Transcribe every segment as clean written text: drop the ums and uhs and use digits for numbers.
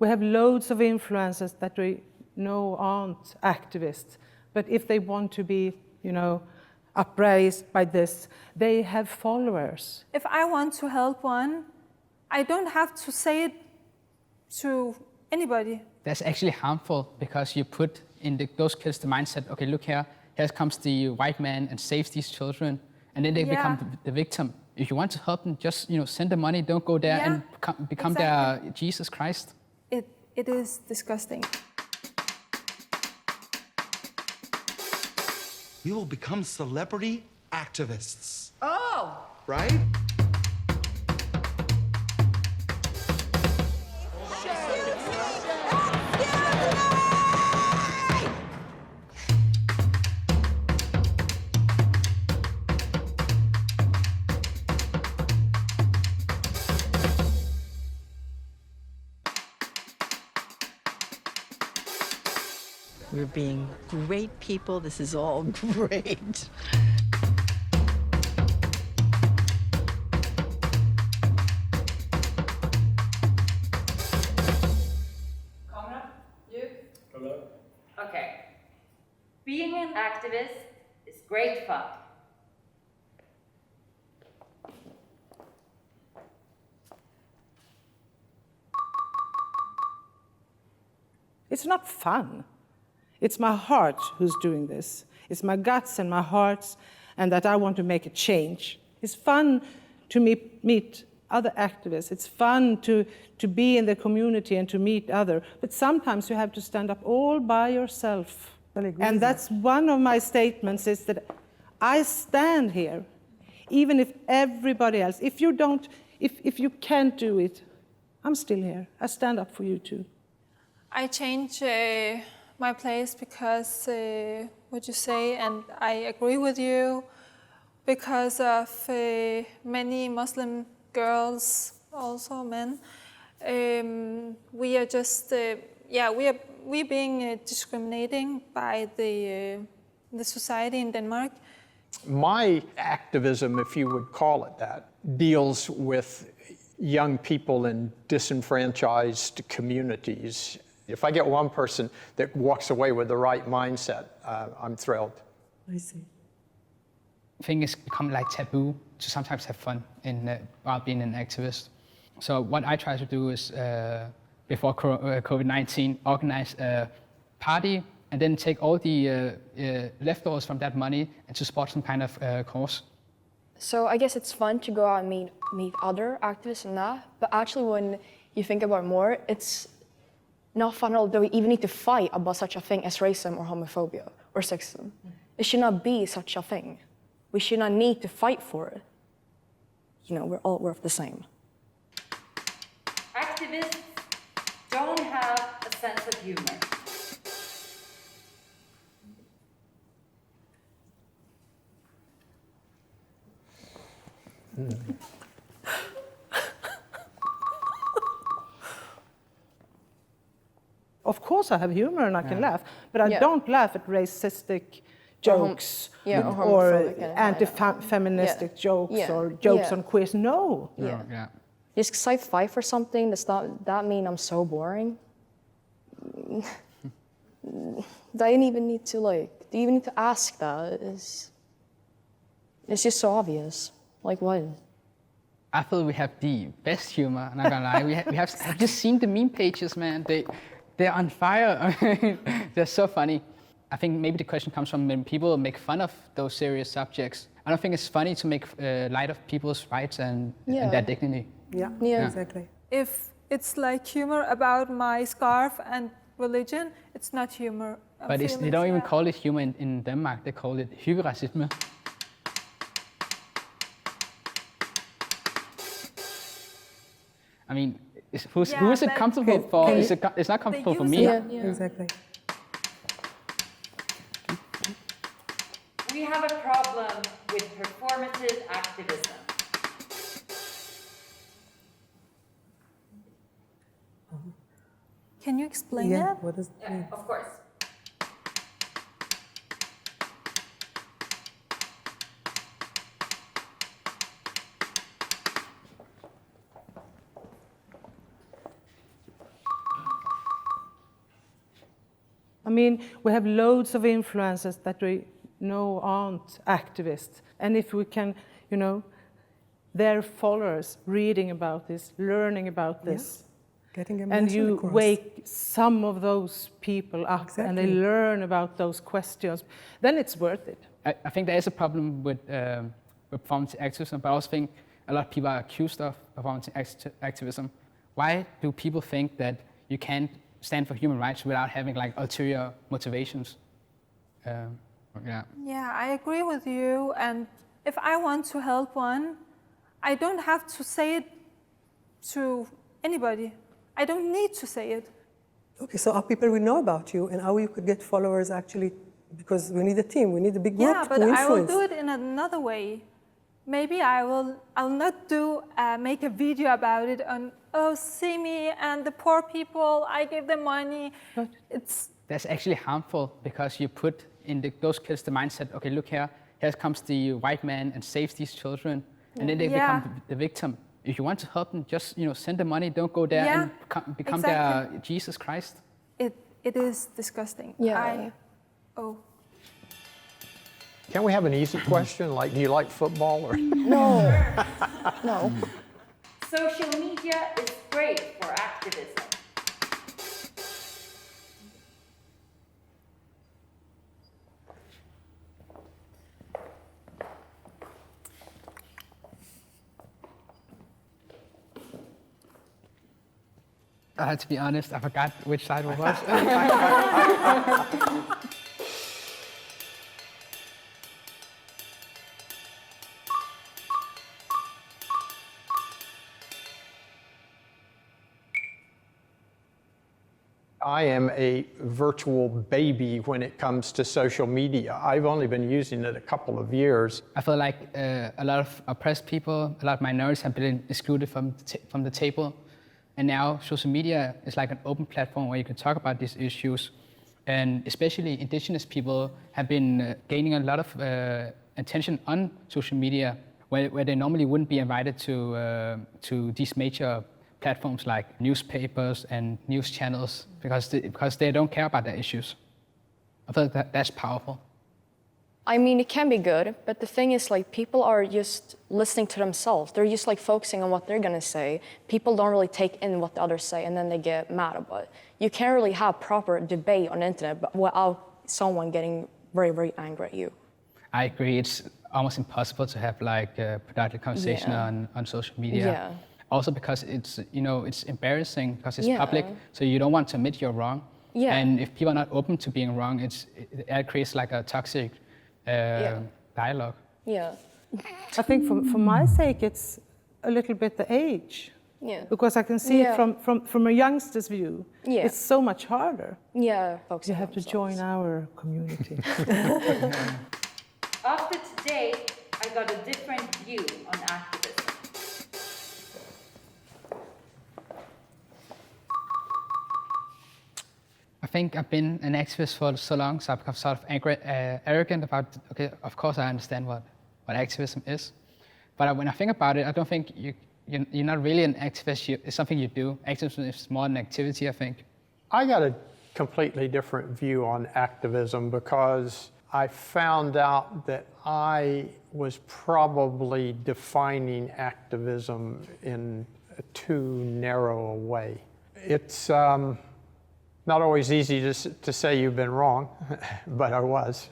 We have loads of influencers that we know aren't activists, but if they want to be, upraised by this, they have followers. If I want to help one, I don't have to say it to anybody. That's actually harmful because you put in those kids the mindset, okay, look here comes the white man and saves these children, and then they become the victim. If you want to help them, just send the money, don't go there and become their Jesus Christ. It is disgusting. We will become celebrity activists. Oh! Right? We're being great people. This is all great. Camera, you? Hello. Okay. Being an activist is great fun. It's not fun. It's my heart who's doing this. It's my guts and my heart, and that I want to make a change. It's fun to meet other activists. It's fun to be in the community and to meet others. But sometimes you have to stand up all by yourself. And that's one of my statements, is that I stand here, even if everybody else, if you can't do it, I'm still here. I stand up for you too. I change my place because what you say, and I agree with you, because of many Muslim girls, also men. We are just, we're being discriminating by the society in Denmark. My activism, if you would call it that, deals with young people in disenfranchised communities. If I get one person that walks away with the right mindset, I'm thrilled. I see. I think it's become like taboo to sometimes have fun while being an activist. So what I try to do is, before COVID-19, organize a party and then take all the leftovers from that money and to support some kind of cause. So I guess it's fun to go out and meet other activists and that, but actually when you think about it more, it's not fun at all that we even need to fight about such a thing as racism or homophobia or sexism. It should not be such a thing. We should not need to fight for it. We're the same. Activists don't have a sense of humor. Of course I have humor and I can laugh, but I don't laugh at racistic jokes or anti-feministic jokes or jokes on queers. No. Just because I fight for something, that mean I'm so boring. Do you even need to ask that? It's just so obvious. Like what? I feel we have the best humor, I'm not gonna lie. I've just seen the meme pages, man. They're on fire. They're so funny. I think maybe the question comes from when people make fun of those serious subjects. I don't think it's funny to make light of people's rights and their dignity. Yeah, exactly. If it's like humor about my scarf and religion, it's not humor. But they don't even call it humor in Denmark. They call it hyperracisme. I mean, who is it comfortable for? It's not comfortable for me. Exactly. We have a problem with performative activism. Can you explain that? What is Yeah, of course. I mean, we have loads of influencers that we know aren't activists. And if we can, their followers reading about this, learning about this, Getting a and message you across. wake some of those people up and they Exactly. learn about those questions, then it's worth it. I think there is a problem with performance activism, but I also think a lot of people are accused of performance activism. Why do people think that you can't stand for human rights without having like ulterior motivations? Yeah. Yeah, I agree with you. And if I want to help one, I don't have to say it to anybody. I don't need to say it. Okay, so our people will know about you and how you could get followers actually, because we need a team, we need a big group Yeah, to but influence. I will do it in another way. Maybe I'll not make a video about it on, oh, see me and the poor people, I give them money. That's actually harmful because you put in those kids the mindset, okay, look here comes the white man and saves these children, and then they become the victim. If you want to help them, just send them money, don't go there and become their Jesus Christ. It is disgusting. Yeah. Can we have an easy question, like do you like football? Or No. No. Social media is great for activism. I had to be honest, I forgot which side it was. I am a virtual baby when it comes to social media. I've only been using it a couple of years. I feel like a lot of oppressed people, a lot of minorities have been excluded from the table. And now social media is like an open platform where you can talk about these issues. And especially indigenous people have been gaining a lot of attention on social media where they normally wouldn't be invited to these major platforms like newspapers and news channels because they don't care about their issues. I feel like that's powerful. I mean, it can be good, but the thing is, like, people are just listening to themselves. They're just, like, focusing on what they're gonna say. People don't really take in what the others say, and then they get mad about it. You can't really have proper debate on the internet without someone getting very, very angry at you. I agree. It's almost impossible to have, like, a productive conversation on social media. Yeah. Also because it's, it's embarrassing because it's Yeah. public, so you don't want to admit you're wrong. Yeah. And if people are not open to being wrong, it creates like a toxic dialogue. Yeah. I think for my sake, it's a little bit the age. Yeah. Because I can see Yeah. it from a youngster's view. Yeah. It's so much harder. Yeah. You have to join our community. After today, I got a different view on activism. I think I've been an activist for so long, so I've become sort of arrogant about, okay, of course I understand what activism is. But when I think about it, I don't think you're not really an activist, it's something you do. Activism is more an activity, I think. I got a completely different view on activism because I found out that I was probably defining activism in a too narrow a way. It's not always easy to say you've been wrong, but I was.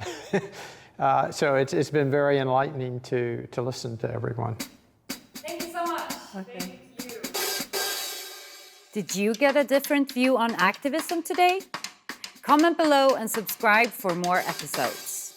So it's been very enlightening to listen to everyone. Thank you so much. Thank you. Did you get a different view on activism today? Comment below and subscribe for more episodes.